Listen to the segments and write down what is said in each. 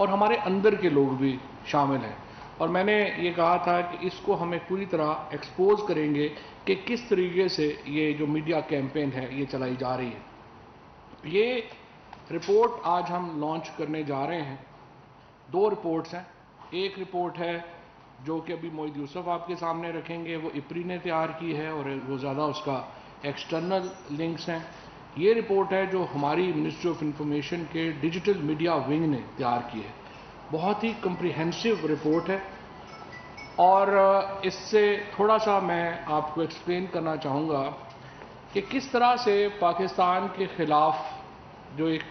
اور ہمارے اندر کے لوگ بھی شامل ہیں. اور میں نے یہ کہا تھا کہ اس کو ہمیں پوری طرح ایکسپوز کریں گے کہ کس طریقے سے یہ جو میڈیا کیمپین ہے یہ چلائی جا رہی ہے. یہ رپورٹ آج ہم لانچ کرنے جا رہے ہیں. 2 رپورٹس ہیں. ایک رپورٹ ہے جو کہ ابھی موحد یوسف آپ کے سامنے رکھیں گے, وہ اپری نے تیار کی ہے اور وہ زیادہ اس کا ایکسٹرنل لنکس ہیں. یہ رپورٹ ہے جو ہماری منسٹری آف انفارمیشن کے ڈیجیٹل میڈیا ونگ نے تیار کی ہے. بہت ہی کمپریہنسو رپورٹ ہے اور اس سے تھوڑا سا میں آپ کو ایکسپلین کرنا چاہوں گا کہ کس طرح سے پاکستان کے خلاف جو ایک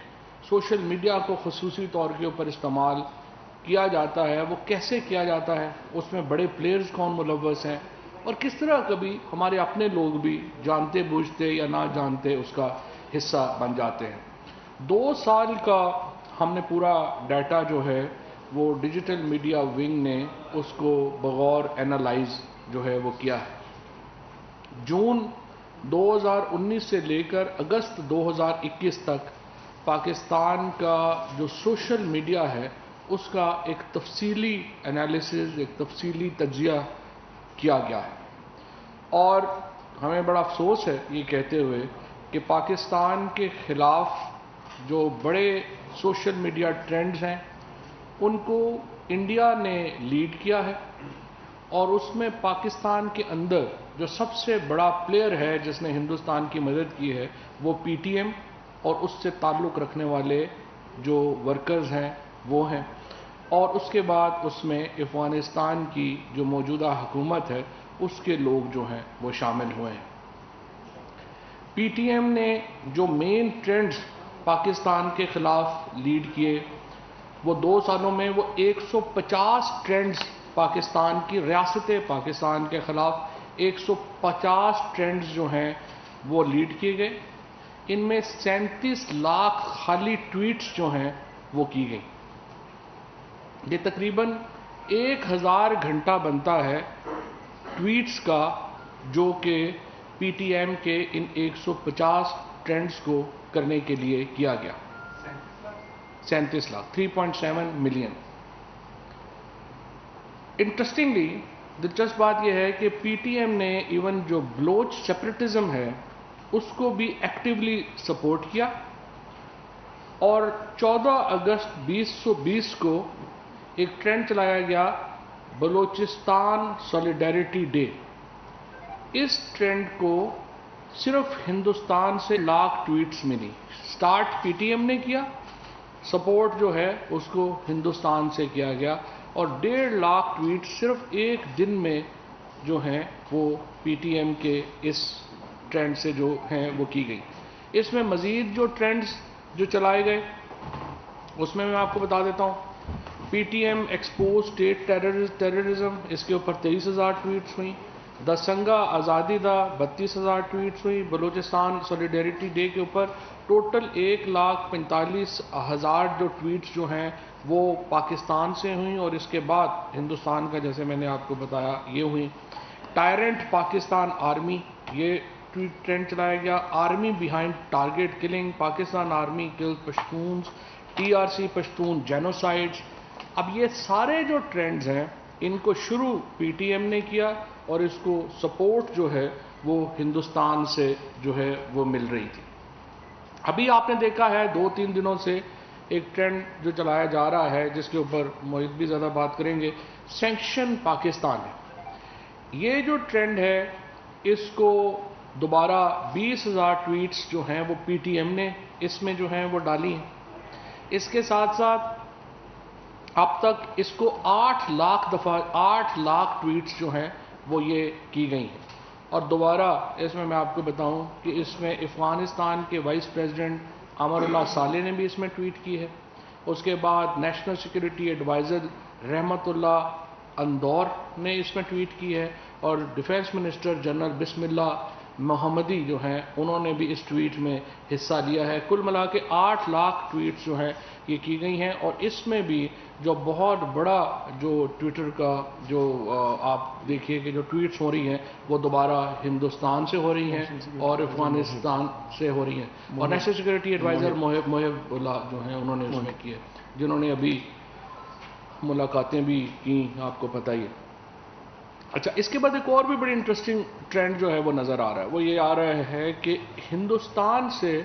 سوشل میڈیا کو خصوصی طور کے اوپر استعمال کیا جاتا ہے وہ کیسے کیا جاتا ہے, اس میں بڑے پلیئرز کون ملوث ہیں اور کس طرح کبھی ہمارے اپنے لوگ بھی جانتے بوجھتے یا نہ جانتے اس کا حصہ بن جاتے ہیں. 2 سال کا ہم نے پورا ڈیٹا جو ہے وہ ڈیجیٹل میڈیا ونگ نے اس کو بغور اینالائز جو ہے وہ کیا ہے. جون 2019 سے لے کر اگست 2021 تک پاکستان کا جو سوشل میڈیا ہے اس کا ایک تفصیلی انالیسز, ایک تفصیلی تجزیہ کیا گیا ہے. اور ہمیں بڑا افسوس ہے یہ کہتے ہوئے کہ پاکستان کے خلاف جو بڑے سوشل میڈیا ٹرینڈز ہیں ان کو انڈیا نے لیڈ کیا ہے, اور اس میں پاکستان کے اندر جو سب سے بڑا پلیئر ہے جس نے ہندوستان کی مدد کی ہے وہ پی ٹی ایم اور اس سے تعلق رکھنے والے جو ورکرز ہیں وہ ہیں, اور اس کے بعد اس میں افغانستان کی جو موجودہ حکومت ہے اس کے لوگ جو ہیں وہ شامل ہوئے ہیں. پی ٹی ایم نے جو مین ٹرینڈز پاکستان کے خلاف لیڈ کیے وہ 2 سالوں میں وہ 150 ٹرینڈز پاکستان کی ریاست پاکستان کے خلاف 150 ٹرینڈز جو ہیں وہ لیڈ کیے گئے. ان میں 37 لاکھ خالی ٹویٹس جو ہیں وہ کی گئی. یہ تقریباً 1000 گھنٹہ بنتا ہے ٹویٹس کا جو کہ پی ٹی ایم کے ان 150 ٹرینڈز کو کرنے کے لیے کیا گیا. 37 لاکھ 3.7 ملین. انٹرسٹنگلی دلچسپ بات یہ ہے کہ پی ٹی ایم نے ایون جو بلوچ سیپریٹزم ہے اس کو بھی ایکٹیولی سپورٹ کیا, اور 14 اگست 2020 کو ایک ٹرینڈ چلایا گیا بلوچستان سولیڈیرٹی ڈے. اس ٹرینڈ کو صرف ہندوستان سے لاکھ ٹویٹس ملی. سٹارٹ پی ٹی ایم نے کیا, سپورٹ جو ہے اس کو ہندوستان سے کیا گیا, اور 1.5 لاکھ ٹویٹ صرف ایک دن میں جو ہیں وہ پی ٹی ایم کے اس ٹرینڈ سے جو ہیں وہ کی گئی. اس میں مزید جو ٹرینڈز جو چلائے گئے اس میں آپ کو بتا دیتا ہوں. P T M expose state terrorism, اس کے اوپر 23,000 ٹویٹس ہوئیں. دسنگا آزادی دا 32,000 ٹویٹس ہوئی. بلوچستان سولیڈیرٹی ڈے کے اوپر ٹوٹل 1,45,000 جو ٹویٹس جو ہیں وہ پاکستان سے ہوئیں, اور اس کے بعد ہندوستان کا جیسے میں نے آپ کو بتایا یہ ہوئی. ٹائرنٹ پاکستان آرمی یہ ٹویٹ ٹرینڈ چلایا گیا. Army behind target killing, Pakistan army kill Pashtuns, T R C Pashtun genocides. اب یہ سارے جو ٹرینڈز ہیں ان کو شروع پی ٹی ایم نے کیا, اور اس کو سپورٹ جو ہے وہ ہندوستان سے جو ہے وہ مل رہی تھی. ابھی آپ نے دیکھا ہے 2-3 دنوں سے ایک ٹرینڈ جو چلایا جا رہا ہے جس کے اوپر موحد بھی زیادہ بات کریں گے, سینکشن پاکستان ہے. یہ جو ٹرینڈ ہے اس کو دوبارہ 20,000 ٹویٹس جو ہیں وہ پی ٹی ایم نے اس میں جو ہیں وہ ڈالی ہیں. اس کے ساتھ ساتھ اب تک اس کو 8 لاکھ ٹویٹس جو ہیں وہ یہ کی گئی ہیں. اور دوبارہ اس میں آپ کو بتاؤں کہ اس میں افغانستان کے وائس پریزیڈنٹ امر اللہ صالح نے بھی اس میں ٹویٹ کی ہے. اس کے بعد نیشنل سیکورٹی ایڈوائزر رحمت اللہ اندور نے اس میں ٹویٹ کی ہے, اور ڈیفنس منسٹر جنرل بسم اللہ محمدی جو ہیں انہوں نے بھی اس ٹویٹ میں حصہ لیا ہے. کل ملا کے 8 لاکھ ٹویٹس جو ہیں یہ کی گئی ہیں, اور اس میں بھی جو بہت بڑا جو ٹویٹر کا جو آپ دیکھیے کہ جو ٹویٹس ہو رہی ہیں وہ دوبارہ ہندوستان سے ہو رہی ہیں اور افغانستان سے ہو رہی ہیں. اور نیشنل سیکورٹی ایڈوائزر محب اللہ جو ہیں انہوں نے اس میں کیے, جنہوں نے ابھی ملاقاتیں بھی کی، آپ کو پتہ ہی ہے۔ اچھا، اس کے بعد ایک اور بھی بڑی انٹرسٹنگ ٹرینڈ جو ہے وہ نظر آ رہا ہے، وہ یہ آ رہا ہے کہ ہندوستان سے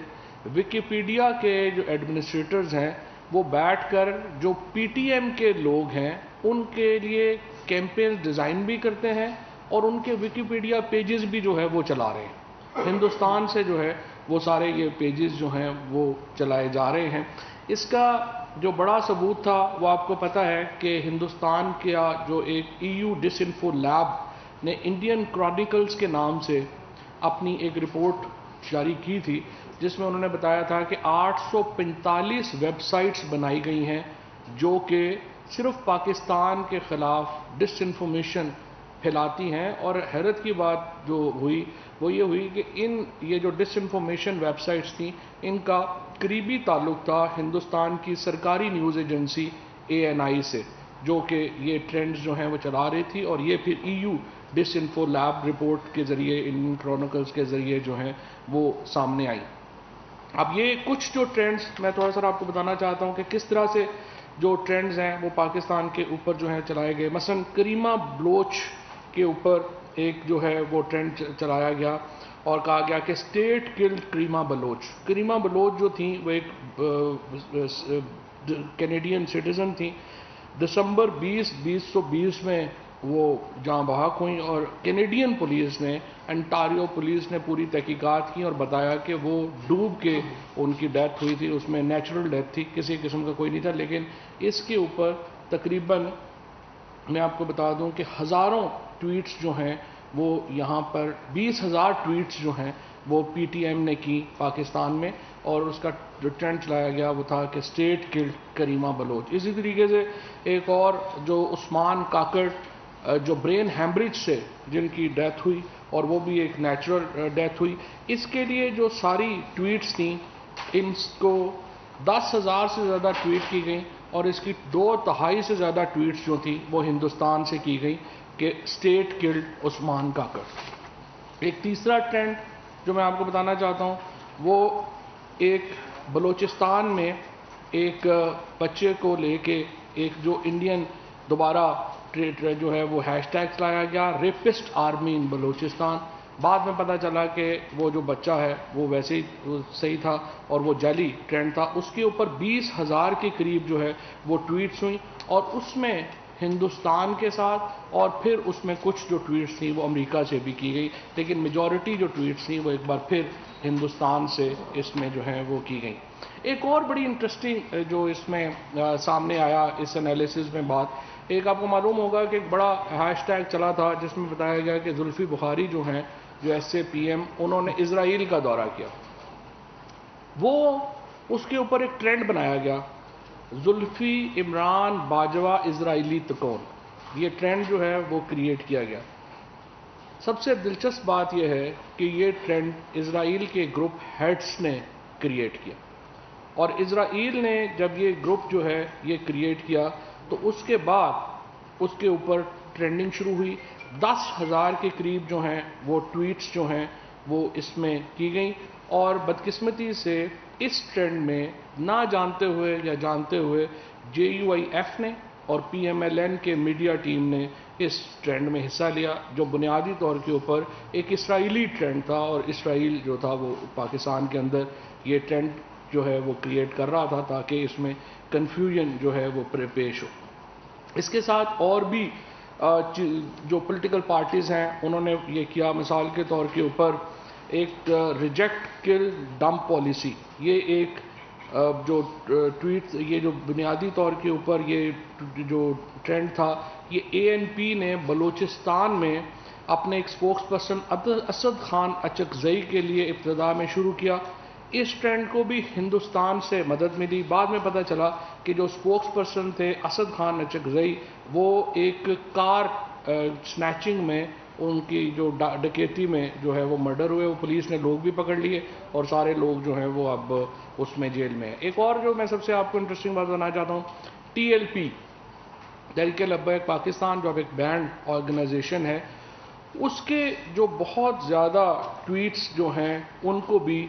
وکیپیڈیا کے جو ایڈمنسٹریٹرز ہیں وہ بیٹھ کر جو پی ٹی ایم کے لوگ ہیں ان کے لیے کیمپینز ڈیزائن بھی کرتے ہیں اور ان کے وکیپیڈیا پیجز بھی جو ہے وہ چلا رہے ہیں۔ ہندوستان سے جو ہے وہ سارے یہ پیجز جو ہیں وہ چلائے جا رہے ہیں۔ اس کا جو بڑا ثبوت تھا وہ آپ کو پتہ ہے کہ ہندوستان کا جو ایک ای یو ڈس انفو لیب نے انڈین کرانیکلز کے نام سے اپنی ایک رپورٹ جاری کی تھی، جس میں انہوں نے بتایا تھا کہ 845 ویب سائٹس بنائی گئی ہیں جو کہ صرف پاکستان کے خلاف ڈس انفارمیشن پھیلاتی ہیں۔ اور حیرت کی بات جو ہوئی وہ یہ ہوئی کہ یہ جو ڈس انفارمیشن ویب سائٹس تھیں ان کا قریبی تعلق تھا ہندوستان کی سرکاری نیوز ایجنسی ANI سے، جو کہ یہ ٹرینڈز جو ہیں وہ چلا رہی تھی، اور یہ پھر ای یو ڈس انفو لیب رپورٹ کے ذریعے، انڈین کرونیکلز کے ذریعے جو ہیں وہ سامنے آئی۔ اب یہ کچھ جو ٹرینڈز میں تھوڑا سا آپ کو بتانا چاہتا ہوں کہ کس طرح سے جو ٹرینڈز ہیں وہ پاکستان کے اوپر جو ہیں چلائے گئے۔ مثلا کریمہ بلوچ کے اوپر ایک جو ہے وہ ٹرینڈ چلایا گیا اور کہا گیا کہ اسٹیٹ کلڈ کریمہ بلوچ۔ کریمہ بلوچ جو تھیں وہ ایک کینیڈین سٹیزن تھیں۔ دسمبر 2020 میں وہ جاں بحق ہوئیں اور کینیڈین پولیس نے، انٹاریو پولیس نے پوری تحقیقات کی اور بتایا کہ وہ ڈوب کے ان کی ڈیتھ ہوئی تھی۔ اس میں نیچرل ڈیتھ تھی، کسی قسم کا کوئی نہیں تھا، لیکن اس کے اوپر تقریباً میں آپ کو بتا دوں کہ ہزاروں ٹویٹس جو ہیں وہ یہاں پر 20,000 ٹویٹس جو ہیں وہ پی ٹی ایم نے کی پاکستان میں، اور اس کا جو ٹرینڈ چلایا گیا وہ تھا کہ اسٹیٹ کلڈ کریمہ بلوچ۔ اسی طریقے سے ایک اور جو عثمان کاکڑ جو برین ہیمریج سے جن کی ڈیتھ ہوئی، اور وہ بھی ایک نیچرل ڈیتھ ہوئی، اس کے لیے جو ساری ٹویٹس تھیں ان کو 10,000 سے زیادہ ٹویٹ کی گئیں، اور اس کی 2/3 سے زیادہ ٹویٹس جو تھیں وہ ہندوستان سے کی گئی کہ اسٹیٹ کلڈ عثمان کاکڑ۔ ایک تیسرا ٹرینڈ جو میں آپ کو بتانا چاہتا ہوں وہ ایک بلوچستان میں ایک بچے کو لے کے ایک جو انڈین دوبارہ جو ہے وہ ہیش ٹیگ لایا گیا، ریپسٹ آرمی ان بلوچستان۔ بعد میں پتہ چلا کہ وہ جو بچہ ہے وہ ویسے ہی صحیح تھا اور وہ جعلی ٹرینڈ تھا۔ اس کے اوپر 20,000 کے قریب جو ہے وہ ٹویٹس ہوئیں، اور اس میں ہندوستان کے ساتھ، اور پھر اس میں کچھ جو ٹویٹس تھیں وہ امریکہ سے بھی کی گئی، لیکن میجورٹی جو ٹویٹس تھیں وہ ایک بار پھر ہندوستان سے اس میں جو ہے وہ کی گئی۔ ایک اور بڑی انٹرسٹنگ جو اس میں سامنے آیا اس انالیسز میں بات، ایک آپ کو معلوم ہوگا کہ ایک بڑا ہیش ٹیگ چلا تھا جس میں بتایا گیا کہ زلفی بخاری جو ہیں جو SAPM، انہوں نے اسرائیل کا دورہ کیا۔ وہ اس کے اوپر ایک ٹرینڈ بنایا گیا، زلفی عمران باجوہ اسرائیلی تکون، یہ ٹرینڈ جو ہے وہ کریٹ کیا گیا۔ سب سے دلچسپ بات یہ ہے کہ یہ ٹرینڈ اسرائیل کے گروپ ہیڈز نے کریٹ کیا، اور اسرائیل نے جب یہ گروپ جو ہے یہ کریٹ کیا تو اس کے بعد اس کے اوپر ٹرینڈنگ شروع ہوئی۔ 10,000 کے قریب جو ہیں وہ ٹویٹس جو ہیں وہ اس میں کی گئیں، اور بدقسمتی سے اس ٹرینڈ میں نہ جانتے ہوئے یا جانتے ہوئے JUIF نے اور PMLN کے میڈیا ٹیم نے اس ٹرینڈ میں حصہ لیا، جو بنیادی طور کے اوپر ایک اسرائیلی ٹرینڈ تھا، اور اسرائیل جو تھا وہ پاکستان کے اندر یہ ٹرینڈ جو ہے وہ کریٹ کر رہا تھا تاکہ اس میں کنفیوژن جو ہے وہ پیش ہو۔ اس کے ساتھ اور بھی جو پولیٹیکل پارٹیز ہیں انہوں نے یہ کیا، مثال کے طور کے اوپر ایک ریجیکٹ کل ڈمپ پالیسی، یہ ایک جو ٹویٹ، یہ جو بنیادی طور کے اوپر یہ جو ٹرینڈ تھا، یہ ANP نے بلوچستان میں اپنے ایک سپوکس پرسن اسد خان اچکزئی کے لیے ابتدا میں شروع کیا۔ اس ٹرینڈ کو بھی ہندوستان سے مدد ملی۔ بعد میں پتہ چلا کہ جو سپوکس پرسن تھے اسد خان اچکزئی، وہ ایک کار سنیچنگ میں ان کی جو ڈکیتی میں جو ہے وہ مرڈر ہوئے، وہ پولیس نے لوگ بھی پکڑ لیے اور سارے لوگ جو ہیں وہ اب اس میں جیل میں ہیں۔ ایک اور جو میں سب سے آپ کو انٹرسٹنگ بات بتانا چاہتا ہوں، TLP تحریک لبیک پاکستان جو اب ایک بینڈ آرگنائزیشن ہے، اس کے جو بہت زیادہ ٹویٹس جو ہیں ان کو بھی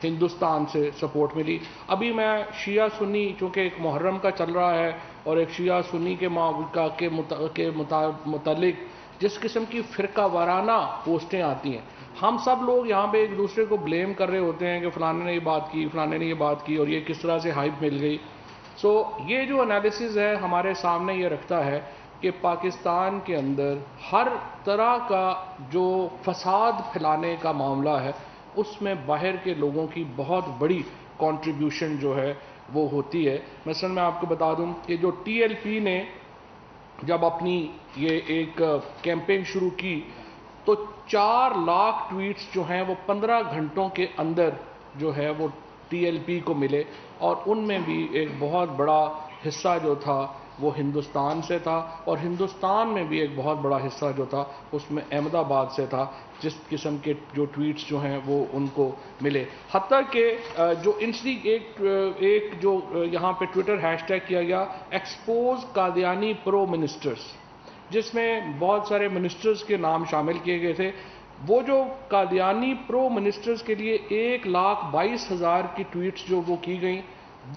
ہندوستان سے سپورٹ ملی. ابھی میں شیعہ سنی چونکہ ایک محرم کا چل رہا ہے اور ایک شیعہ سنی کے متعلق جس قسم کی فرقہ وارانہ پوسٹیں آتی ہیں، ہم سب لوگ یہاں پہ ایک دوسرے کو بلیم کر رہے ہوتے ہیں کہ فلانے نے یہ بات کی، فلانے نے یہ بات کی، اور یہ کس طرح سے ہائپ مل گئی. یہ جو انالیسز ہے ہمارے سامنے یہ رکھتا ہے کہ پاکستان کے اندر ہر طرح کا جو فساد پھیلانے کا معاملہ ہے اس میں باہر کے لوگوں کی بہت بڑی کنٹریبیوشن جو ہے وہ ہوتی ہے. مثلا میں آپ کو بتا دوں کہ جو ٹی ایل پی نے جب اپنی یہ ایک کیمپین شروع کی تو 4 لاکھ ٹویٹس جو ہیں وہ 15 گھنٹوں کے اندر جو ہے وہ ٹی ایل پی کو ملے، اور ان میں بھی ایک بہت بڑا حصہ جو تھا وہ ہندوستان سے تھا، اور ہندوستان میں بھی ایک بہت بڑا حصہ جو تھا اس میں احمد آباد سے تھا، جس قسم کے جو ٹویٹس جو ہیں وہ ان کو ملے. حتیٰ کہ جو ایک جو یہاں پہ ٹویٹر ہیش ٹیگ کیا گیا ایکسپوز قادیانی پرو منسٹرز، جس میں بہت سارے منسٹرز کے نام شامل کیے گئے تھے. وہ جو قادیانی پرو منسٹرز کے لیے 1,22,000 کی ٹویٹس جو وہ کی گئیں،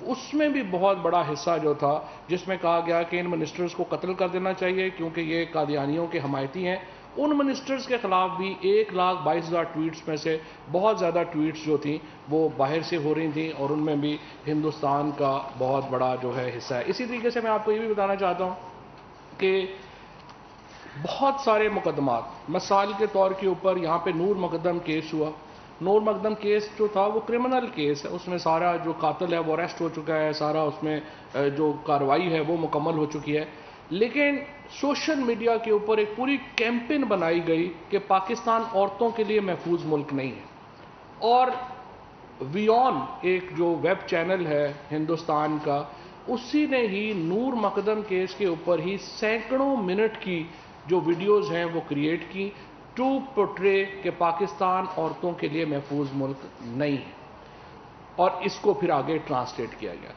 اس میں بھی بہت بڑا حصہ جو تھا جس میں کہا گیا کہ ان منسٹرز کو قتل کر دینا چاہیے کیونکہ یہ قادیانیوں کے حمایتی ہیں. ان منسٹرز کے خلاف بھی 1,22,000 ٹویٹس میں سے بہت زیادہ ٹویٹس جو تھیں وہ باہر سے ہو رہی تھیں، اور ان میں بھی ہندوستان کا بہت بڑا جو ہے حصہ ہے. اسی طریقے سے میں آپ کو یہ بھی بتانا چاہتا ہوں کہ بہت سارے مقدمات، مثال کے طور کے اوپر یہاں پہ نور مقدم کیس ہوا. نور مقدم کیس جو تھا وہ کرمنل کیس ہے، اس میں سارا جو قاتل ہے وہ اریسٹ ہو چکا ہے، سارا اس میں جو کارروائی ہے وہ مکمل ہو چکی ہے. لیکن سوشل میڈیا کے اوپر ایک پوری کیمپین بنائی گئی کہ پاکستان عورتوں کے لیے محفوظ ملک نہیں ہے، اور ویون ایک جو ویب چینل ہے ہندوستان کا، اسی نے ہی نور مقدم کیس کے اوپر ہی سینکڑوں منٹ کی جو ویڈیوز ہیں وہ کریٹ کی ٹو پورٹرے کہ پاکستان عورتوں کے لیے محفوظ ملک نہیں ہے، اور اس کو پھر آگے ٹرانسلیٹ کیا گیا.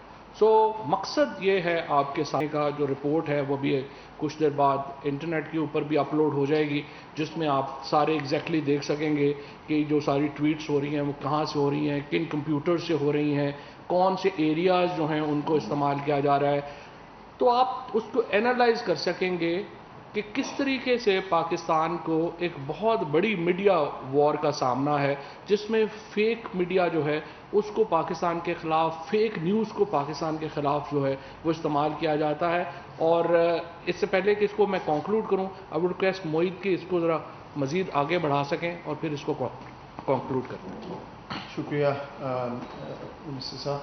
مقصد یہ ہے آپ کے سامنے کا جو رپورٹ ہے وہ بھی کچھ دیر بعد انٹرنیٹ کے اوپر بھی اپلوڈ ہو جائے گی، جس میں آپ سارے ایگزیکٹلی دیکھ سکیں گے کہ جو ساری ٹویٹس ہو رہی ہیں وہ کہاں سے ہو رہی ہیں، کن کمپیوٹر سے ہو رہی ہیں، کون سے ایریاز جو ہیں ان کو استعمال کیا جا رہا ہے. تو آپ اس کو اینالائز کر سکیں گے کہ کس طریقے سے پاکستان کو ایک بہت بڑی میڈیا وار کا سامنا ہے، جس میں فیک میڈیا جو ہے اس کو پاکستان کے خلاف، فیک نیوز کو پاکستان کے خلاف جو ہے وہ استعمال کیا جاتا ہے. اور اس سے پہلے کہ اس کو میں کنکلوڈ کروں، آئی وڈ ریکویسٹ موعید کہ اس کو ذرا مزید آگے بڑھا سکیں اور پھر اس کو کنکلوڈ کریں. شکریہ منسٹر صاحب.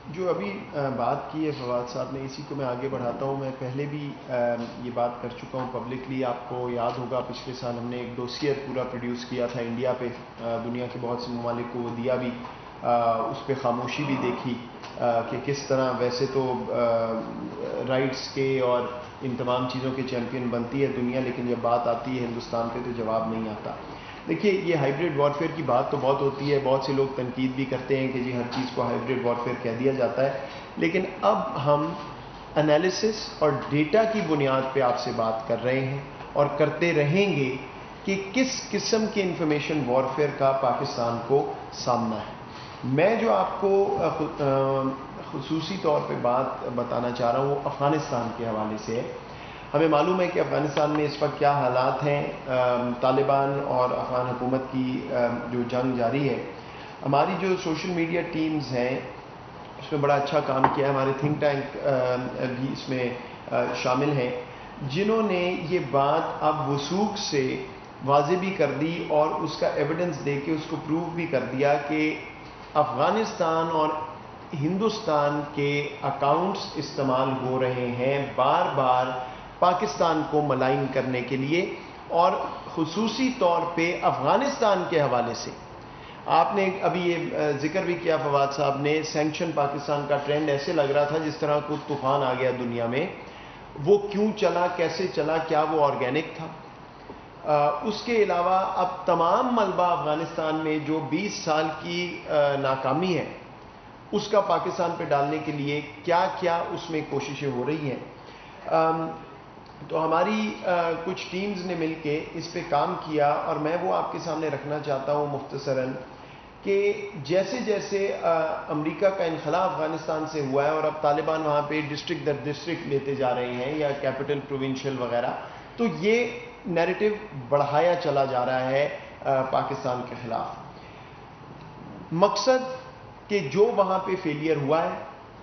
جو ابھی بات کی ہے فواد صاحب نے، اسی کو میں آگے بڑھاتا ہوں. میں پہلے بھی یہ بات کر چکا ہوں پبلکلی. آپ کو یاد ہوگا پچھلے سال ہم نے ایک ڈوسیئر پورا پروڈیوس کیا تھا انڈیا پہ، دنیا کے بہت سے ممالک کو وہ دیا بھی، اس پہ خاموشی بھی دیکھی کہ کس طرح ویسے تو رائٹس کے اور ان تمام چیزوں کے چیمپئن بنتی ہے دنیا، لیکن جب بات آتی ہے ہندوستان پہ تو جواب نہیں آتا. دیکھیے، یہ ہائیبریڈ وارفیئر کی بات تو بہت ہوتی ہے، بہت سے لوگ تنقید بھی کرتے ہیں کہ جی ہر چیز کو ہائیبریڈ وارفیئر کہہ دیا جاتا ہے. لیکن اب ہم انالیسس اور ڈیٹا کی بنیاد پہ آپ سے بات کر رہے ہیں اور کرتے رہیں گے کہ کس قسم کے انفارمیشن وارفیئر کا پاکستان کو سامنا ہے. میں جو آپ کو خصوصی طور پہ بات بتانا چاہ رہا ہوں وہ افغانستان کے حوالے سے ہے. ہمیں معلوم ہے کہ افغانستان میں اس وقت کیا حالات ہیں. طالبان اور افغان حکومت کی جو جنگ جاری ہے. ہماری جو سوشل میڈیا ٹیمز ہیں اس میں بڑا اچھا کام کیا ہے. ہمارے تھنک ٹینک بھی اس میں شامل ہیں، جنہوں نے یہ بات اب وثوق سے واضح بھی کر دی اور اس کا ایویڈنس دے کے اس کو پروو بھی کر دیا کہ افغانستان اور ہندوستان کے اکاؤنٹس استعمال ہو رہے ہیں بار بار پاکستان کو ملائن کرنے کے لیے، اور خصوصی طور پہ افغانستان کے حوالے سے. آپ نے ابھی یہ ذکر بھی کیا فواد صاحب نے، سینکشن پاکستان کا ٹرینڈ ایسے لگ رہا تھا جس طرح کوئی طوفان آ گیا دنیا میں. وہ کیوں چلا، کیسے چلا، کیا وہ آرگینک تھا؟ اس کے علاوہ اب تمام ملبہ افغانستان میں جو 20 سال کی ناکامی ہے اس کا پاکستان پہ ڈالنے کے لیے کیا کیا اس میں کوششیں ہو رہی ہیں. تو ہماری کچھ ٹیمز نے مل کے اس پہ کام کیا، اور میں وہ آپ کے سامنے رکھنا چاہتا ہوں مختصراً کہ جیسے جیسے امریکہ کا انخلا افغانستان سے ہوا ہے اور اب طالبان وہاں پہ ڈسٹرکٹ در ڈسٹرکٹ لیتے جا رہے ہیں یا کیپٹل پروونشل وغیرہ، تو یہ نیریٹو بڑھایا چلا جا رہا ہے پاکستان کے خلاف۔ مقصد کہ جو وہاں پہ فیلئر ہوا ہے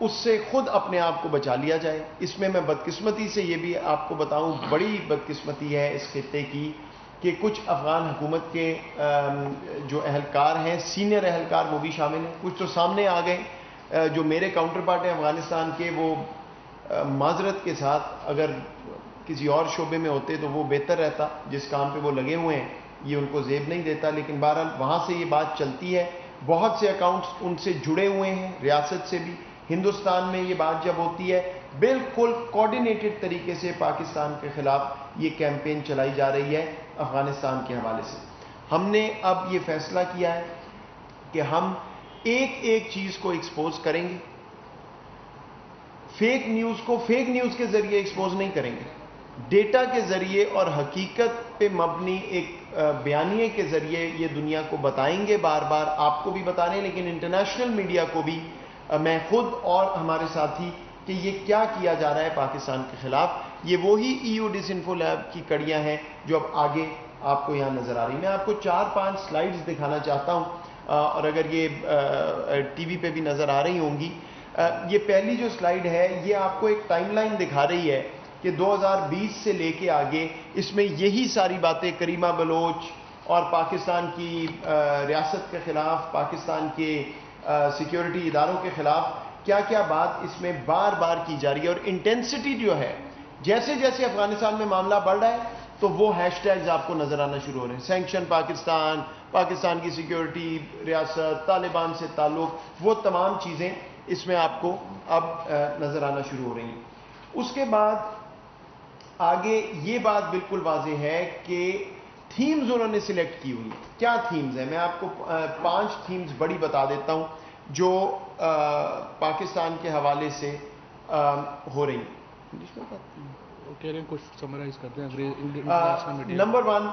اس سے خود اپنے آپ کو بچا لیا جائے۔ اس میں بدقسمتی سے یہ بھی آپ کو بتاؤں، بڑی بدقسمتی ہے اس خطے کی کہ کچھ افغان حکومت کے جو اہلکار ہیں، سینئر اہلکار، وہ بھی شامل ہیں۔ کچھ تو سامنے آ گئے، جو میرے کاؤنٹر پارٹ ہیں افغانستان کے، وہ معذرت کے ساتھ اگر کسی اور شعبے میں ہوتے تو وہ بہتر رہتا، جس کام پہ وہ لگے ہوئے ہیں یہ ان کو زیب نہیں دیتا، لیکن بہرحال وہاں سے یہ بات چلتی ہے۔ بہت سے اکاؤنٹس ان سے جڑے ہوئے ہیں، ریاست سے بھی۔ ہندوستان میں یہ بات جب ہوتی ہے، بالکل کوآرڈینیٹڈ طریقے سے پاکستان کے خلاف یہ کیمپین چلائی جا رہی ہے افغانستان کے حوالے سے۔ ہم نے اب یہ فیصلہ کیا ہے کہ ہم ایک ایک چیز کو ایکسپوز کریں گے۔ فیک نیوز کو فیک نیوز کے ذریعے ایکسپوز نہیں کریں گے، ڈیٹا کے ذریعے اور حقیقت پہ مبنی ایک بیانیے کے ذریعے یہ دنیا کو بتائیں گے، بار بار آپ کو بھی بتا رہے ہیں، لیکن انٹرنیشنل میڈیا کو بھی، میں خود اور ہمارے ساتھی، کہ یہ کیا کیا جا رہا ہے پاکستان کے خلاف۔ یہ وہی ایو ڈس انفو لیب کی کڑیاں ہیں جو اب آگے آپ کو یہاں نظر آ رہی ہیں۔ میں آپ کو 4-5 سلائیڈز دکھانا چاہتا ہوں، اور اگر یہ ٹی وی پہ بھی نظر آ رہی ہوں گی۔ یہ پہلی جو سلائیڈ ہے یہ آپ کو ایک ٹائم لائن دکھا رہی ہے کہ 2020 سے لے کے آگے اس میں یہی ساری باتیں کریمہ بلوچ اور پاکستان کی ریاست کے خلاف، پاکستان کے سیکیورٹی اداروں کے خلاف کیا کیا بات اس میں بار بار کی جا رہی ہے۔ اور انٹینسٹی جو ہے، جیسے جیسے افغانستان میں معاملہ بڑھ رہا ہے تو وہ ہیش ٹیگز آپ کو نظر آنا شروع ہو رہے ہیں۔ سینکشن پاکستان، پاکستان کی سیکیورٹی، ریاست، طالبان سے تعلق، وہ تمام چیزیں اس میں آپ کو اب نظر آنا شروع ہو رہی ہیں۔ اس کے بعد آگے یہ بات بالکل واضح ہے کہ تھیمز انہوں نے سلیکٹ کی ہوئی۔ کیا تھیمز ہیں؟ میں آپ کو 5 تھیمز بڑی بتا دیتا ہوں جو پاکستان کے حوالے سے ہو رہی ہیں۔ Number 1،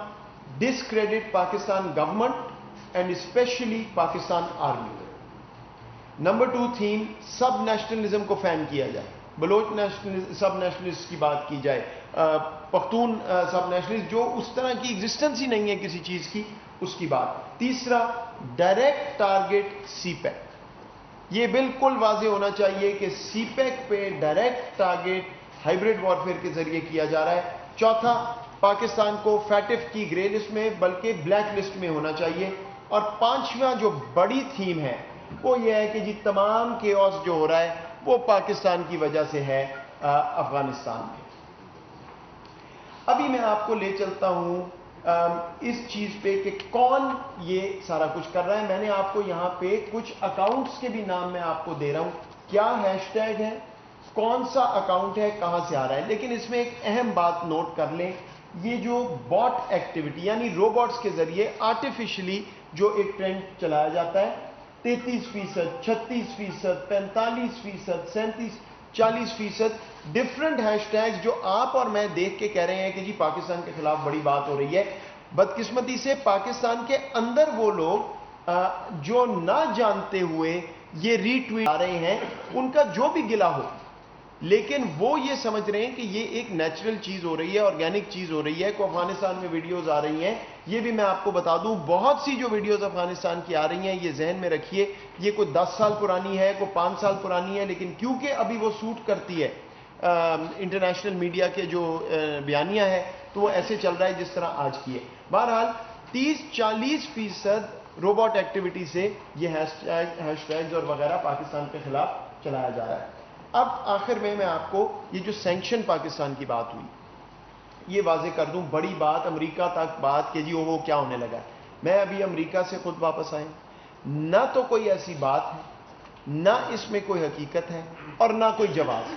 discredit Pakistan government and especially Pakistan army. Number 2 theme, sub nationalism کو فین کیا جائے، بلوچ سب نیشنلسٹ کی بات کی جائے، پختون سب نیشنلسٹ جو اس طرح کی ایگزسٹنس ہی نہیں ہے کسی چیز کی، اس کی بات۔ تیسرا، ڈائریکٹ ٹارگٹ سی پیک، یہ بالکل واضح ہونا چاہیے کہ سی پیک پہ ڈائریکٹ ٹارگٹ ہائیبریڈ وارفیئر کے ذریعے کیا جا رہا ہے۔ چوتھا، پاکستان کو فیٹف کی گرے لسٹ میں بلکہ بلیک لسٹ میں ہونا چاہیے۔ اور 5واں جو بڑی تھیم ہے وہ یہ ہے کہ جی تمام کیوس جو ہو رہا ہے وہ پاکستان کی وجہ سے ہے افغانستان میں۔ ابھی میں آپ کو لے چلتا ہوں اس چیز پہ کہ کون یہ سارا کچھ کر رہا ہے۔ میں نے آپ کو یہاں پہ کچھ اکاؤنٹس کے بھی نام میں آپ کو دے رہا ہوں، کیا ہیش ٹیگ ہے، کون سا اکاؤنٹ ہے، کہاں سے آ رہا ہے۔ لیکن اس میں ایک اہم بات نوٹ کر لیں، یہ جو باٹ ایکٹیویٹی یعنی روبوٹس کے ذریعے آرٹیفیشلی جو ایک ٹرینڈ چلایا جاتا ہے، 33%، 36%، 45%، 37%، 40%، ڈفرنٹ ہیش ٹیگز جو آپ اور میں دیکھ کے کہہ رہے ہیں کہ جی پاکستان کے خلاف بڑی بات ہو رہی ہے۔ بدقسمتی سے پاکستان کے اندر وہ لوگ جو نہ جانتے ہوئے یہ ری ٹویٹ آ رہے ہیں، ان کا جو بھی گلہ ہو، لیکن وہ یہ سمجھ رہے ہیں کہ یہ ایک نیچرل چیز ہو رہی ہے، آرگینک چیز ہو رہی ہے۔ کو افغانستان میں ویڈیوز آ رہی ہیں، یہ بھی میں آپ کو بتا دوں، بہت سی جو ویڈیوز افغانستان کی آ رہی ہیں، یہ ذہن میں رکھیے، یہ کوئی 10 سال پرانی ہے، کوئی 5 سال پرانی ہے، لیکن کیونکہ ابھی وہ سوٹ کرتی ہے انٹرنیشنل میڈیا کے جو بیانیہ ہے، تو وہ ایسے چل رہا ہے جس طرح آج کی ہے۔ بہرحال 30-40% روبوٹ ایکٹیویٹی سے یہ ہیش ٹیگز اور وغیرہ پاکستان کے خلاف چلایا جا رہا ہے۔ اب آخر میں آپ کو یہ جو سینکشن پاکستان کی بات ہوئی، یہ واضح کر دوں، بڑی بات، امریکہ تک بات کہ جی وہ کیا ہونے لگا ہے۔ میں ابھی امریکہ سے خود واپس آئے، نہ تو کوئی ایسی بات ہے، نہ اس میں کوئی حقیقت ہے، اور نہ کوئی جواز ہے۔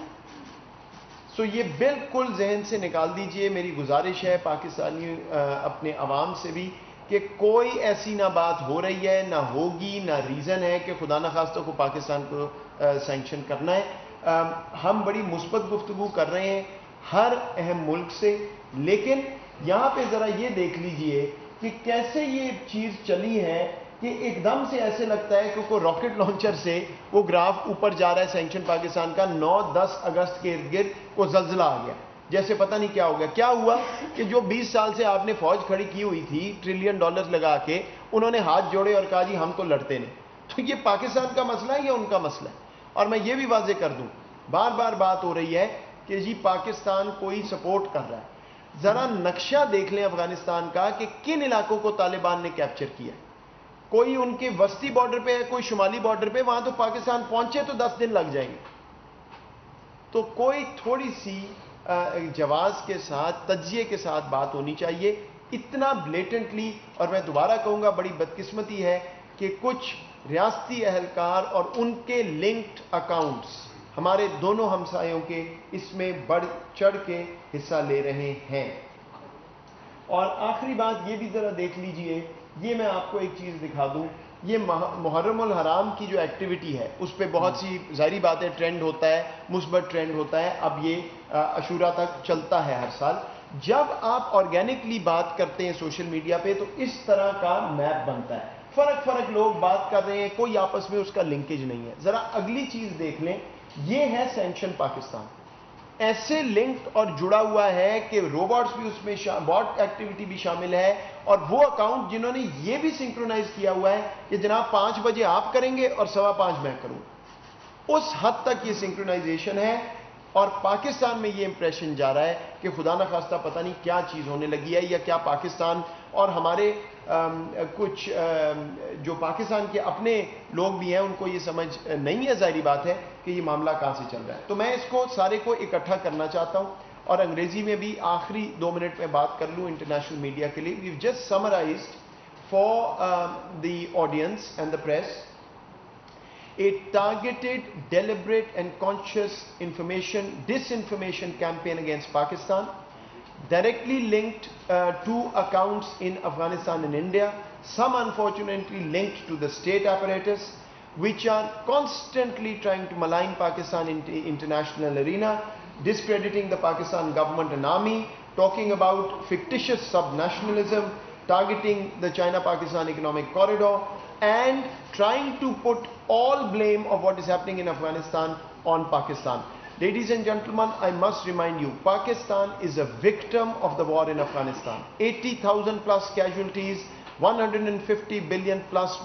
سو یہ بالکل ذہن سے نکال دیجئے۔ میری گزارش ہے پاکستانی اپنے عوام سے بھی کہ کوئی ایسی نہ بات ہو رہی ہے، نہ ہوگی، نہ ریزن ہے کہ خدا نخواستہ کو پاکستان کو سینکشن کرنا ہے۔ ہم بڑی مثبت گفتگو کر رہے ہیں ہر اہم ملک سے، لیکن یہاں پہ ذرا یہ دیکھ لیجئے کہ کیسے یہ چیز چلی ہے کہ ایک دم سے ایسے لگتا ہے کہ کوئی راکٹ لانچر سے وہ گراف اوپر جا رہا ہے سینکشن پاکستان کا 9-10 اگست کے ارد گرد کو زلزلہ آ گیا، جیسے پتہ نہیں کیا ہو گیا. کیا ہوا کہ جو 20 سال سے آپ نے فوج کھڑی کی ہوئی تھی $1 ٹریلین لگا کے، انہوں نے ہاتھ جوڑے اور کہا جی ہم تو لڑتے نہیں. تو یہ پاکستان کا مسئلہ ہے یا ان کا مسئلہ ہے؟ اور میں یہ بھی واضح کر دوں، بار بار بات ہو رہی ہے کہ جی پاکستان کوئی سپورٹ کر رہا ہے. ذرا نقشہ دیکھ لیں افغانستان کا کہ کن علاقوں کو طالبان نے کیپچر کیا. کوئی ان کے وسطی بارڈر پہ ہے، کوئی شمالی بارڈر پہ، وہاں تو پاکستان پہنچے تو 10 دن لگ جائیں گے. تو کوئی تھوڑی سی جواز کے ساتھ، تجزیے کے ساتھ بات ہونی چاہیے. اتنا بلیٹنٹلی، اور میں دوبارہ کہوں گا بڑی بدقسمتی ہے کہ کچھ ریاستی اہلکار اور ان کے لنکڈ اکاؤنٹس ہمارے دونوں ہمسایوں کے اس میں بڑھ چڑھ کے حصہ لے رہے ہیں. اور آخری بات یہ بھی ذرا دیکھ لیجئے، یہ میں آپ کو ایک چیز دکھا دوں. یہ محرم الحرام کی جو ایکٹیویٹی ہے اس پہ بہت سی ظاہری باتیں ٹرینڈ ہوتا ہے، مثبت ٹرینڈ ہوتا ہے. اب یہ عاشورہ تک چلتا ہے ہر سال. جب آپ آرگینکلی بات کرتے ہیں سوشل میڈیا پہ تو اس طرح کا میپ بنتا ہے. فرق لوگ بات کر رہے ہیں، کوئی آپس میں اس کا لنکیج نہیں ہے. ذرا اگلی چیز دیکھ لیں، یہ ہے سینکشن پاکستان. ایسے لنکڈ اور جڑا ہوا ہے کہ روبوٹس بھی اس میں باٹ ایکٹیویٹی بھی شامل ہے، اور وہ اکاؤنٹ جنہوں نے یہ بھی سنکرونائز کیا ہوا ہے کہ جناب 5 بجے آپ کریں گے اور 5:15 میں کروں. اس حد تک یہ سنکرونائزیشن ہے. اور پاکستان میں یہ امپریشن جا رہا ہے کہ خدا نہ خواستہ پتہ نہیں کیا چیز ہونے لگی ہے، یا کیا پاکستان اور ہمارے کچھ جو پاکستان کے اپنے لوگ بھی ہیں ان کو یہ سمجھ نہیں ہے، ظاہری بات ہے کہ یہ معاملہ کہاں سے چل رہا ہے. تو میں اس کو سارے کو اکٹھا کرنا چاہتا ہوں اور انگریزی میں بھی آخری 2 منٹ میں بات کر لوں انٹرنیشنل میڈیا کے لیے. We've just summarized for the audience and the press a targeted, deliberate and conscious disinformation campaign against Pakistan, directly linked to accounts in Afghanistan and India, some unfortunately linked to the state apparatus, which are constantly trying to malign Pakistan in the international arena, discrediting the Pakistan government and army, talking about fictitious subnationalism, targeting the China-Pakistan economic corridor, and trying to put all blame of what is happening in Afghanistan on Pakistan. Ladies and gentlemen, I must remind you, Pakistan is a victim of the war in Afghanistan. 80,000 plus casualties, $150 billion plus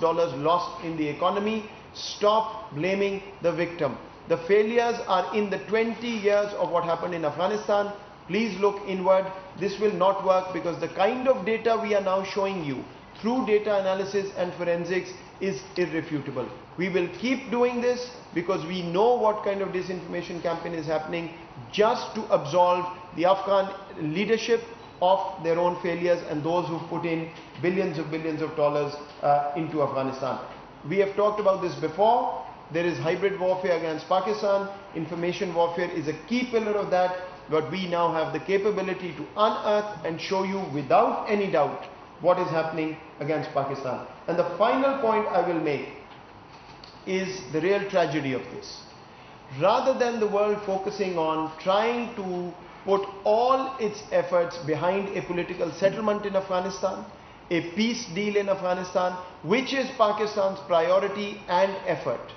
lost in the economy. Stop blaming the victim. The failures are in the 20 years of what happened in Afghanistan. Please look inward. This will not work because the kind of data we are now showing you through data analysis and forensics is irrefutable. We will keep doing this because we know what kind of disinformation campaign is happening just to absolve the Afghan leadership of their own failures and those who put in billions of dollars into Afghanistan. We have talked about this before. There is hybrid warfare against Pakistan. Information warfare is a key pillar of that, but we now have the capability to unearth and show you without any doubt what is happening against Pakistan. And the final point I will make is the real tragedy of this. Rather than the world focusing on trying to put all its efforts behind a political settlement in Afghanistan, a peace deal in Afghanistan, which is Pakistan's priority and effort,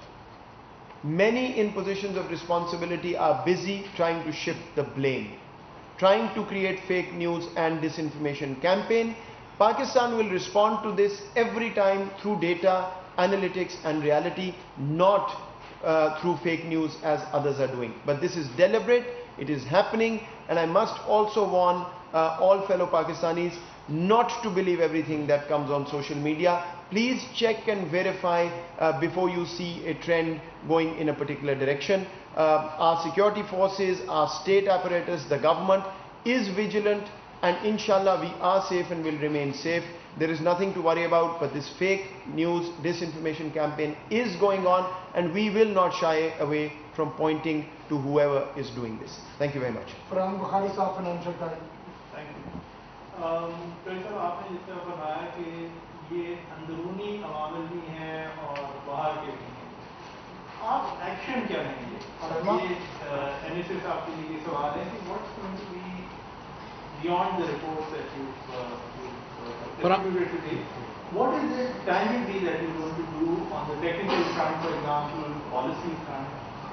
many in positions of responsibility are busy trying to shift the blame, trying to create fake news and disinformation campaign. Pakistan will respond to this every time through data, analytics and reality, not through fake news as others are doing. But this is deliberate, it is happening, and I must also warn all fellow Pakistanis not to believe everything that comes on social media. Please check and verify before you see a trend going in a particular direction. Our security forces, our state apparatus, the government is vigilant, and inshallah we are safe and will remain safe. There is nothing to worry about, but this fake news, disinformation campaign is going on, and we will not shy away from pointing to whoever is doing this. Thank you very much. Farhan Bukhari Sahab, Financial Times. Thank you. Professor, آپ نے جس طرح بتایا کہ یہ اندرونی عوامل بھی ہیں اور باہر کے بھی ہیں، آپ ایکشن کیا لیں گے؟ اور یہ NSA صاحب کے لیے سوال ہے کہ what's going to be beyond the reports that you've distributed today, what is it tangibly that you're going to do on the technical front, for example, policy front?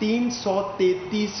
333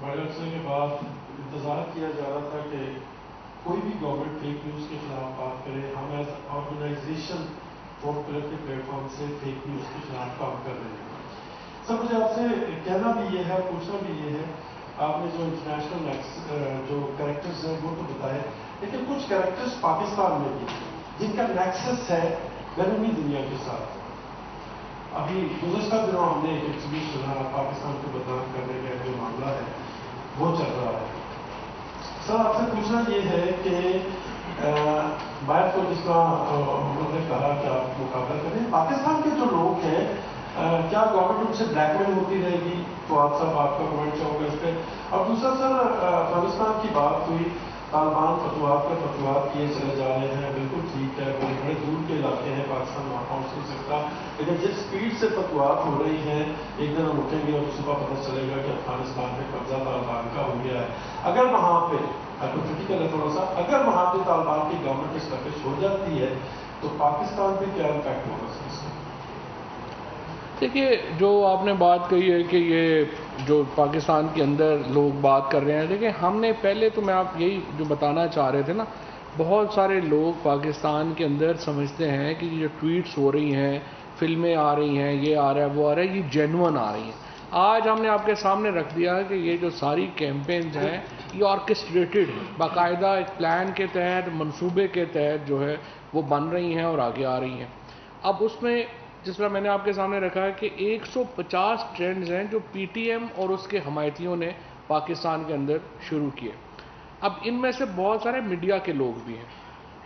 بڑے عرصے کے بعد انتظار کیا جا رہا تھا کہ کوئی بھی گورنمنٹ فیک نیوز کے خلاف بات کرے. ہم ایز آرگنائزیشن فور پلر کے پلیٹ فارم سے فیک نیوز کے خلاف کام کر رہے ہیں. سر مجھے آپ سے کہنا بھی یہ ہے, پوچھنا بھی یہ ہے, آپ نے جو انٹرنیشنل جو کریکٹرز ہیں وہ تو بتائے, لیکن کچھ کریکٹرز پاکستان میں بھی جن کا نیکسس ہے بیرونی دنیا کے ساتھ. ابھی گزشتہ دنوں ہم نے ایک ایگزیبیشن پاکستان کو بدنام کرنے کا جو معاملہ ہے وہ چل رہا ہے. سر آپ سے پوچھنا یہ ہے کہ بات کو جس طرح ہم نے کہا کہ آپ مقابلہ کریں, پاکستان کے جو لوگ ہیں کیا گورنمنٹ ان سے بلیک میل ہوتی رہے گی؟ تو آپ صاحب آپ کا کمنٹ چاہوں گا اس پہ. اور دوسرا سر, افغانستان کی بات ہوئی, طالبان فتوحات پہ فتوحات کیے چلے جا رہے ہیں, بالکل ٹھیک ہے, وہ بڑے دور کے علاقے ہیں, پاکستان وہاں پہنچ نہیں سکتا, لیکن جس اسپیڈ سے فتوحات ہو رہی ہیں ایک دن ہم اٹھیں گے اور صبح پتہ چلے گا کہ افغانستان پہ قبضہ طالبان کا ہو گیا ہے. اگر وہاں پہ ہائپوتھیٹیکل ہے تھوڑا سا, اگر وہاں پہ طالبان کی گورنمنٹ اسٹیبلش ہو جاتی ہے تو پاکستان پہ کیا امپیکٹ ہوگا سر اس کا؟ دیکھیے, جو آپ نے بات کہی ہے کہ یہ جو پاکستان کے اندر لوگ بات کر رہے ہیں, دیکھیں ہم نے پہلے تو میں آپ یہی جو بتانا چاہ رہے تھے نا, بہت سارے لوگ پاکستان کے اندر سمجھتے ہیں کہ یہ جو ٹویٹس ہو رہی ہیں, فلمیں آ رہی ہیں, یہ آ رہا ہے وہ آ رہا ہے, یہ جینون آ رہی ہیں. آج ہم نے آپ کے سامنے رکھ دیا ہے کہ یہ جو ساری کیمپینز ہیں یہ آرکسٹریٹڈ ہیں, باقاعدہ ایک پلان کے تحت, منصوبے کے تحت جو ہے وہ بن رہی ہیں اور آگے آ رہی ہیں. اب اس میں جس طرح میں نے آپ کے سامنے رکھا ہے کہ 150 ٹرینڈز ہیں جو پی ٹی ایم اور اس کے حمایتیوں نے پاکستان کے اندر شروع کیے. اب ان میں سے بہت سارے میڈیا کے لوگ بھی ہیں,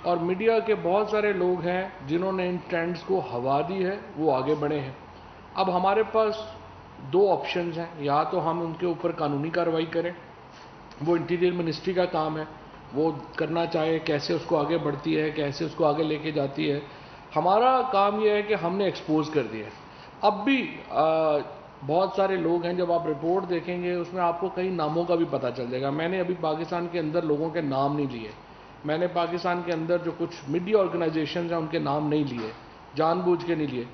اور میڈیا کے بہت سارے لوگ ہیں جنہوں نے ان ٹرینڈز کو ہوا دی ہے, وہ آگے بڑھے ہیں. اب ہمارے پاس دو آپشنز ہیں, یا تو ہم ان کے اوپر قانونی کارروائی کریں, وہ انٹیریئر منسٹری کا کام ہے, وہ کرنا چاہے کیسے اس کو آگے بڑھتی ہے, کیسے اس کو آگے لے کے جاتی ہے. ہمارا کام یہ ہے کہ ہم نے ایکسپوز کر دیا ہے. اب بھی بہت سارے لوگ ہیں, جب آپ رپورٹ دیکھیں گے اس میں آپ کو کئی ناموں کا بھی پتہ چل جائے گا. میں نے ابھی پاکستان کے اندر لوگوں کے نام نہیں لیے, میں نے پاکستان کے اندر جو کچھ میڈیا آرگنائزیشنز ہیں ان کے نام نہیں لیے, جان بوجھ کے نہیں لیے.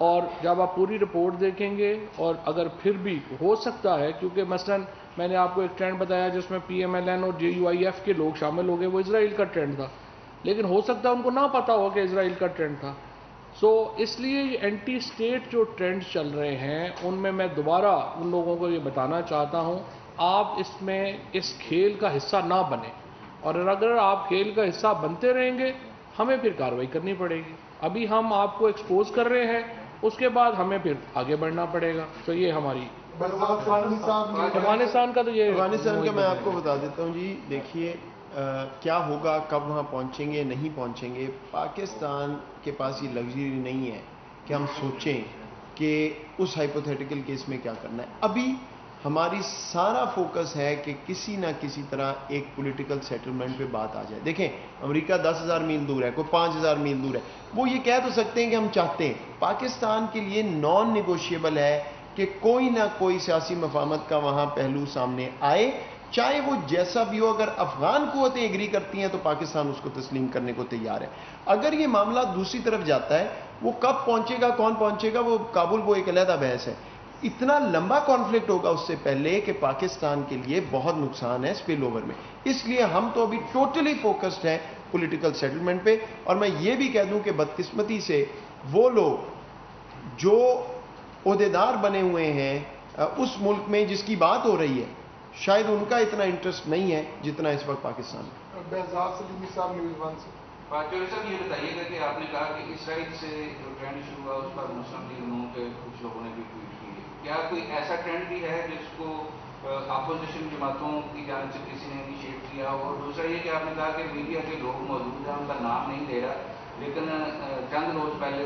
اور جب آپ پوری رپورٹ دیکھیں گے, اور اگر پھر بھی ہو سکتا ہے, کیونکہ مثلا میں نے آپ کو ایک ٹرینڈ بتایا جس میں پی ایم ایل این اور جے یو آئی ایف کے لوگ شامل ہو گئے, وہ اسرائیل کا ٹرینڈ تھا, لیکن ہو سکتا ہے ان کو نہ پتہ ہو کہ اسرائیل کا ٹرینڈ تھا. سو اس لیے یہ اینٹی اسٹیٹ جو ٹرینڈز چل رہے ہیں ان میں دوبارہ ان لوگوں کو یہ بتانا چاہتا ہوں, آپ اس میں اس کھیل کا حصہ نہ بنیں, اور اگر آپ کھیل کا حصہ بنتے رہیں گے ہمیں پھر کارروائی کرنی پڑے گی. ابھی ہم آپ کو ایکسپوز کر رہے ہیں, اس کے بعد ہمیں پھر آگے بڑھنا پڑے گا. تو یہ ہماری افغانستان کا, تو یہ افغانستان کا میں آپ کو بتا دیتا ہوں جی. دیکھیے کیا ہوگا, کب وہاں پہنچیں گے نہیں پہنچیں گے, پاکستان کے پاس یہ لگژری نہیں ہے کہ ہم سوچیں کہ اس ہائپوتھیٹیکل کیس میں کیا کرنا ہے. ابھی ہماری سارا فوکس ہے کہ کسی نہ کسی طرح ایک پولیٹیکل سیٹلمنٹ پہ بات آ جائے. دیکھیں امریکہ 10,000 میل دور ہے, کوئی 5,000 میل دور ہے, وہ یہ کہہ تو سکتے ہیں کہ ہم چاہتے ہیں. پاکستان کے لیے نان نیگوشیبل ہے کہ کوئی نہ کوئی سیاسی مفاہمت کا وہاں پہلو سامنے آئے, چاہے وہ جیسا بھی ہو. اگر افغان قوتیں ایگری کرتی ہیں تو پاکستان اس کو تسلیم کرنے کو تیار ہے. اگر یہ معاملہ دوسری طرف جاتا ہے, وہ کب پہنچے گا, کون پہنچے گا, وہ کابل وہ ایک علیحدہ بحث ہے. اتنا لمبا کانفلکٹ ہوگا اس سے پہلے کہ پاکستان کے لیے بہت نقصان ہے اسپل اوور میں. اس لیے ہم تو ابھی ٹوٹلی فوکسڈ ہیں پولیٹیکل سیٹلمنٹ پہ. اور میں یہ بھی کہہ دوں کہ بدقسمتی سے وہ لوگ جو عہدیدار بنے ہوئے ہیں اس ملک میں جس کی بات ہو رہی ہے, شاید ان کا اتنا انٹرسٹ نہیں ہے جتنا اس وقت پاکستان میں. بہزاد سلیمی صاحب نیوز ون سے. چوہدری صاحب یہ بتائیے گا کہ آپ نے کہا کہ اسرائیل سے جو ٹرینڈ شروع ہوا اس پر مسلم لیگ نون کے کچھ لوگوں نے بھی ٹویٹ کی ہے, کیا کوئی ایسا ٹرینڈ بھی ہے جس کو اپوزیشن جماعتوں کی جانب سے کسی نے انیشیٹ کیا؟ اور دوسرا یہ کہ آپ نے کہا کہ میڈیا کے لوگ موجود ہیں, ان کا نام نہیں لے رہا, لیکن چند روز پہلے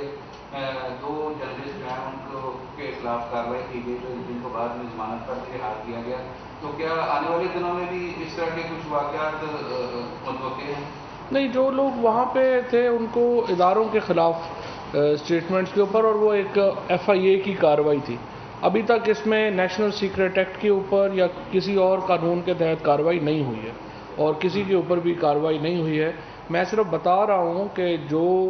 2 جرنلسٹ ہیں ان کو کے خلاف کارروائی کی گئی, تو جن کو بعد میں ضمانت پر رہا کیا گیا. تو کیا آنے والے دنوں میں بھی اس طرح کے کچھ واقعات متوقع ہیں؟ نہیں, جو لوگ وہاں پہ تھے ان کو اداروں کے خلاف اسٹیٹمنٹس کے اوپر, اور وہ ایک ایف آئی اے کی کارروائی تھی. ابھی تک اس میں نیشنل سیکریٹ ایکٹ کے اوپر یا کسی اور قانون کے تحت کارروائی نہیں ہوئی ہے, اور کسی کے اوپر بھی کارروائی نہیں ہوئی ہے. میں صرف بتا رہا ہوں کہ جو